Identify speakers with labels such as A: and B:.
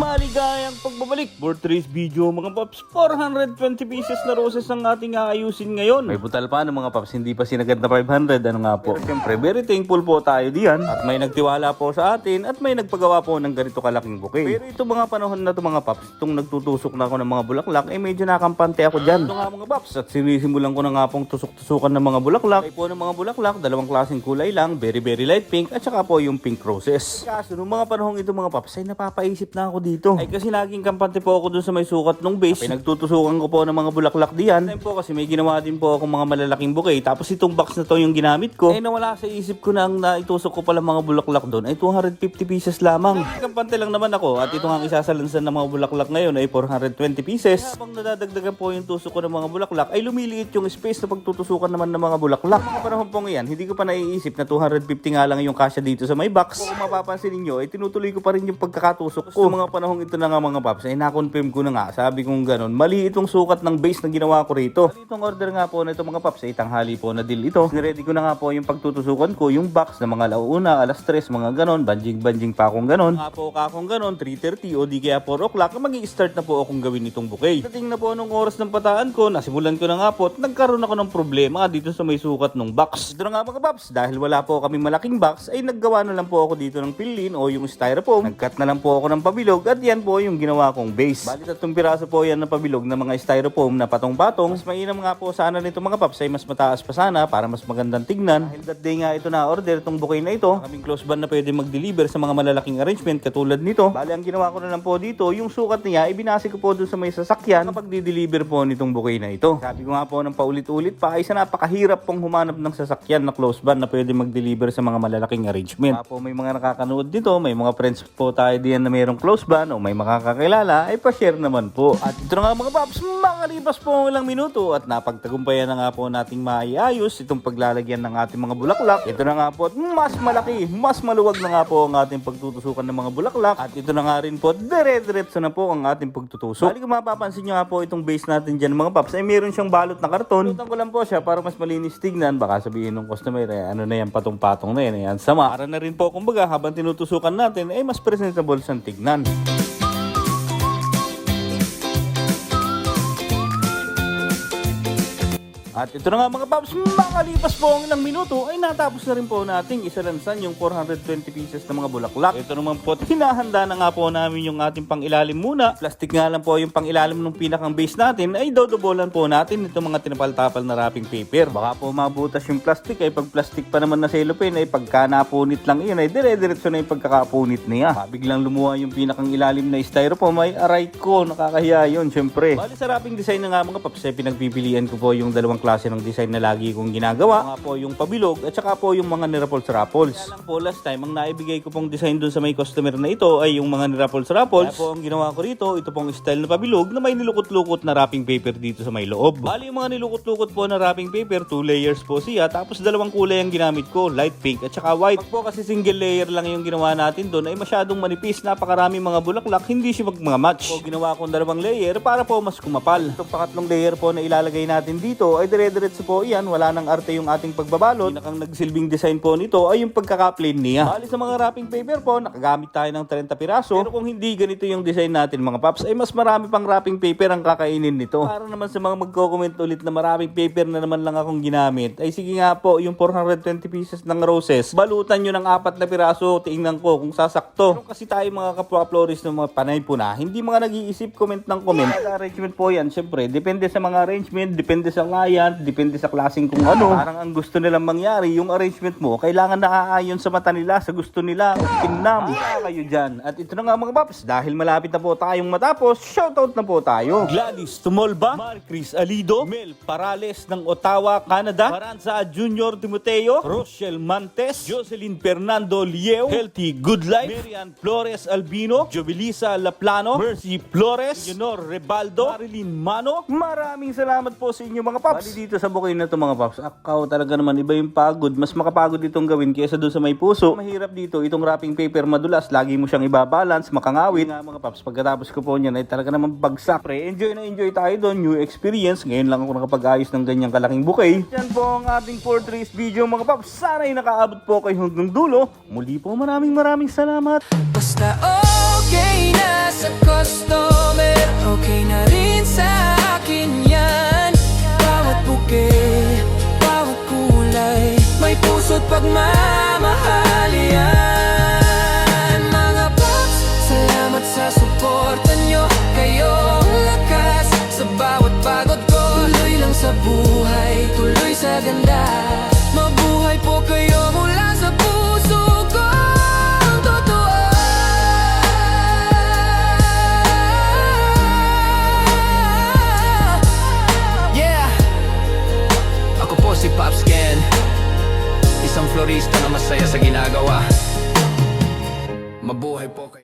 A: Maligayang pagbabalik for today's video mga paps. 420 pieces na roses ang ating aayusin ngayon. May butal pa ng mga paps, hindi pa sinagad na 500. Ano nga po? Pero syempre, very thankful po tayo diyan. At may nagtiwala po sa atin at may nagpagawa po ng ganito kalaking bouquet. Pero ito mga panahon na to mga paps, itong nagtutusok na ako ng mga bulaklak, medyo nakampante ako dyan. Ito nga mga paps, at sinisimulan ko na nga pong tusok-tusukan ng mga bulaklak. Ay po ng mga bulaklak, dalawang klaseng kulay lang, very light pink at saka po yung pink roses. Kaso nung mga panahon ito mga paps, ay napapaisip na ako dito. Ay kasi naging kampante po ako dun sa may sukat ng base. Pinagtutusukan ko po ng mga bulaklak diyan. Time po kasi may ginawa din po akong mga malalaking bouquet. Tapos itong box na to yung ginamit ko. Ay nawala sa isip ko na ang naitusok ko pala mga bulaklak doon ay 250 pieces lamang. Kampante lang naman ako at ito nga ang isasalansan ng mga bulaklak ngayon ay 420 pieces. Habang nadadagdagan po yung tusok ko ng mga bulaklak ay lumiliit yung space na pagtutusukan naman ng mga bulaklak. Mga panahon po ngayon, hindi ko pa naiisip na 250 nga lang yung kasya dito sa may box. Kung mapapansin niyo, ay tinutuloy ko pa rin yung pagkakatusok ko. Sa mga panahon ito na nga mga paps, ay na-confirm ko na nga. Sabi kong ganun, mali itong sukat ng base na ginawa ko rito. Mali itong order nga po na ito mga paps, ay tanghali po na deal ito. Niready ko na nga po yung pagtutusukan ko, yung box na mga alauna, alas 3, mga ganun, banjing pa akong ganun. Nga po akong ganun, 3:30 o di kaya 4 o'clock, mag-i-start na po akong gawin itong bouquet. Dating na po nung oras ng pataan ko, nasimulan ko na nga po at nagkaroon ako ng problema dito sa may sukat ng box. Ito na nga mga paps, dahil wala po kami malaking box, ay naggawa na lang po ako dito ng pilin o yung styrofoam. Nag-cut na lang po ako ng pabilog at yan po yung ginawa kong base. Bali 3 piraso po yan na pabilog na mga styrofoam na patong-patong. Mas mainam nga po sana nito mga paps ay mas mataas pa sana para mas magandang tignan. Dahil that day nga ito na order itong bouquet na ito. Kaming close band na pwede mag-deliver sa mga malalaking arrangement katulad nito. Bali ang ginawa ko na lang po dito, yung sukat niya ibinase ko po dun sa may sasakyan kapag di-deliver po nitong bouquet na ito. Sabi ko nga po ng paulit-ulit pa ay sa napakahirap pong humanap ng sasakyan na close band na pwede mag-deliver sa mga malalaking arrangement. Kaya po may mga nakakanood dito, may mga friends po tayo diyan na mayroong close band o may makakakilala ay pa-share naman po. At ito na nga mga paps, makalipas po ang ilang minuto at napagtagumpayan na nga po nating maiayos itong paglalagyan ng ating mga bulaklak. Ito na nga po at mas malaki, mas maluwag na nga po ang ating pagtutusukan ng mga bulaklak. At ito na nga rin po, dire-diretso na po ang ating pagtutusok. Bali kung mapapansin nyo nga po itong base natin dyan mga paps ay meron siyang balot na karton. Lutan ko lang po siya para mas malinis tignan. Baka sabihin ng customer ano na yan, patong-patong na yan, ayan sama. Para na rin po kumbaga habang tinutusukan natin ay mas presentable siyang tignan. At ito na nga mga paps, makalipas po ang ilang minuto ay natapos na rin po nating isalansan yung 420 pieces na mga bulaklak. Ito naman po, hinahanda na nga po namin yung ating pangilalim muna. Plastic nga lang po yung pangilalim ng pinakang base natin ay dodobolan po natin itong mga tinapal-tapal na wrapping paper. Baka po mabutas yung plastic ay pag plastic pa naman na cellophane ay pagka napunit lang yun ay dire-diretso na yung pagkakapunit niya. Biglang lumuha yung pinakang ilalim na styrofoam ay aray ko, nakakahiya yun syempre. Bali sa wrapping design na nga mga paps ay pinagpipilian ko po yung dalawang klase ng design na lagi kong ginagawa. Mga po yung pabilog at saka po yung mga nirapples-rapples. Kaya lang po last time, ang naibigay ko pong design dun sa may customer na ito ay yung mga nirapples-rapples. Kaya po ang ginawa ko rito, ito pong style na pabilog na may nilukot-lukot na wrapping paper dito sa may loob. Bali yung mga nilukot-lukot po na wrapping paper, 2 layers po siya. Tapos dalawang kulay ang ginamit ko, light pink at saka white. Pag po kasi single layer lang yung ginawa natin doon ay masyadong manipis, napakarami mga bulaklak, hindi siya mag-match. Po ginawa kong dalawang layer para po mas kumapal. Itong pangatlong layer po na ilalagay natin dito ay dire-diretso po iyan, wala nang arte yung ating pagbabalot. Pinakang nagsilbing design po nito ay yung pagkaka-plain niya. Bali sa mga wrapping paper po, nakagamit tayo ng 30 piraso. Pero kung hindi ganito yung design natin mga paps, ay mas marami pang wrapping paper ang kakainin nito. Para naman sa mga magko-comment ulit na maraming paper na naman lang akong ginamit, ay sige nga po, yung 420 pieces ng roses, balutan nyo ng 4 na piraso, tingnan ko kung sasakto. Pero kasi tayo mga kapwa-florist ng mga panay po na, hindi mga nag-iisip comment ng comment. Sa arrangement po yan, syempre, depende sa mga arrangement, depende sa client, depende sa klaseng kung ano. Parang ang gusto nilang mangyari, yung arrangement mo, kailangan nakaayon sa mata nila, sa gusto nila. Tingnan kayo dyan. At ito na nga mga paps, dahil malapit na po tayong matapos, shoutout na po tayo. Gladys Tumolba, Marcris Alido, Mel Parales ng Ottawa, Canada, Maranza Junior Timoteo, Rochelle Mantes, Jocelyn Fernando Lieo, Healthy Good Life, Marian Flores Albino, Jovelisa Laplano, Mercy Flores, Leonor Rebaldo, Marilyn Mano. Maraming salamat po sa inyo mga paps. Bali dito sa bouquet na to mga paps, akaw talaga naman iba yung pagod. Mas makapagod itong gawin kaysa doon sa may puso. Mahirap dito, itong wrapping paper madulas, lagi mo siyang ibabalance, makangawit. Nga mga paps, pagkatapos ko po niyan ay talaga naman bagsak. Pre, enjoy na enjoy tayo doon, new experience. Ngayon lang ako nakapag-ayos ng ganyang kalaking bouquet. Yan po ang ating for today's video mga paps. Sana ay nakaabot po kayo hanggang dulo. Muli po maraming salamat.
B: Basta okay na sa maganda. Mabuhay po kayo mula sa puso kong totoo. Yeah! Ako po si Pops Ken, isang florista na masaya sa ginagawa. Mabuhay po kayo.